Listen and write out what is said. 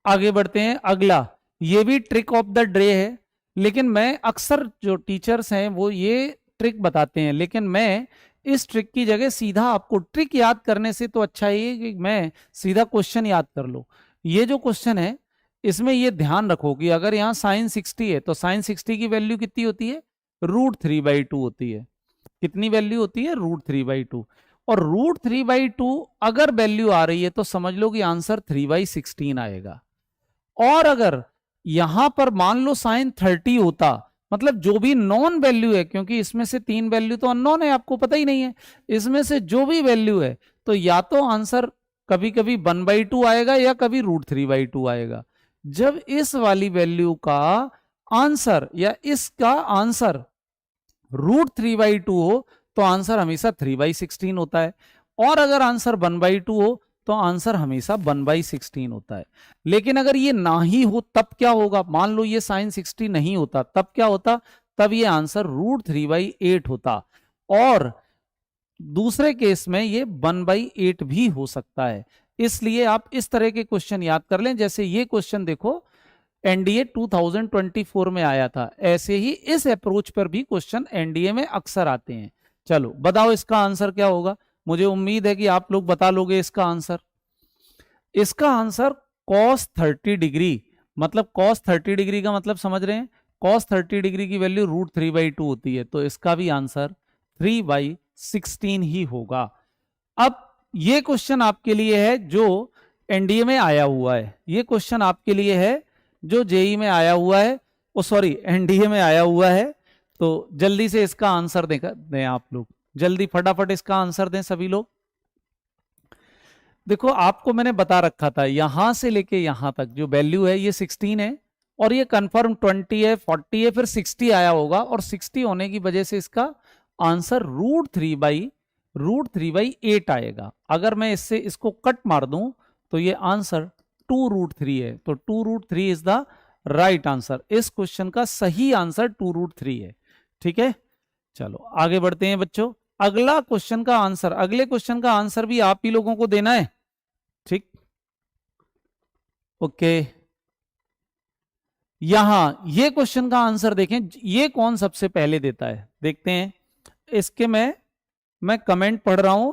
आगे बढ़ते हैं। अगला, ये भी ट्रिक ऑफ द डे है, लेकिन मैं अक्सर जो टीचर्स हैं वो ये ट्रिक बताते हैं, लेकिन मैं इस ट्रिक की जगह सीधा आपको ट्रिक याद करने से तो अच्छा है कि मैं सीधा क्वेश्चन याद कर लो। ये जो क्वेश्चन है इसमें ये ध्यान रखो कि अगर यहाँ साइन 60 है तो साइन 60 की वैल्यू कितनी होती है, √3/2 होती है। कितनी वैल्यू होती है, √3/2। और √3/2 अगर वैल्यू आ रही है तो समझ लो कि आंसर 3/16 आएगा। और अगर यहां पर मान लो साइन 30 होता, मतलब जो भी नॉन वैल्यू है, क्योंकि इसमें से 3 वैल्यू तो अननोन है, आपको पता ही नहीं है, इसमें से जो भी वैल्यू है तो या तो आंसर कभी कभी 1/2 आएगा या कभी √3/2 आएगा। जब इस वाली वैल्यू का आंसर या इसका आंसर √3/2 हो तो आंसर हमेशा 3/16 होता है, और अगर आंसर 1/2 हो तो आंसर हमेशा 1/16 होता है। लेकिन अगर ये ना ही हो तब क्या होगा, मान लो ये साइन 60 नहीं होता तब क्या होता, तब ये आंसर √3/8 होता, और दूसरे केस में ये 1/8 भी हो सकता है। इसलिए आप इस तरह के क्वेश्चन याद कर लें, जैसे ये क्वेश्चन देखो एनडीए 2024 में आया था, ऐसे ही इस अप्रोच पर भी क्वेश्चन एनडीए में अक्सर आते हैं। चलो बताओ इसका आंसर क्या होगा, मुझे उम्मीद है कि आप लोग बता लोगे इसका आंसर। इसका आंसर cos 30 डिग्री, मतलब cos 30 डिग्री का मतलब समझ रहे हैं, cos 30 डिग्री की वैल्यू √3/2 होती है, तो इसका भी आंसर 3/16 ही होगा। अब ये क्वेश्चन आपके लिए है जो एनडीए में आया हुआ है, ये क्वेश्चन आपके लिए है जो जेई में आया हुआ है, ओ सॉरी एनडीए में आया हुआ है। तो जल्दी से इसका आंसर दें आप लोग, जल्दी फटाफट इसका आंसर दें सभी लोग। देखो आपको मैंने बता रखा था यहां से लेके यहां तक जो वैल्यू है ये 16 है, और ये कंफर्म 20 है, 40 है, फिर 60 आया होगा, और 60 होने की वजह से इसका आंसर √3/8 आएगा। अगर मैं इससे इसको कट मार दूं तो ये आंसर 2√3 है, तो 2√3 इज द राइट आंसर। इस क्वेश्चन का सही आंसर 2√3 है। ठीक है, चलो आगे बढ़ते हैं बच्चों। अगला क्वेश्चन का आंसर, अगले क्वेश्चन का आंसर भी आप ही लोगों को देना है, ठीक, ओके। यहां ये क्वेश्चन का आंसर देखें, ये कौन सबसे पहले देता है देखते हैं। इसके मैं कमेंट पढ़ रहा हूं,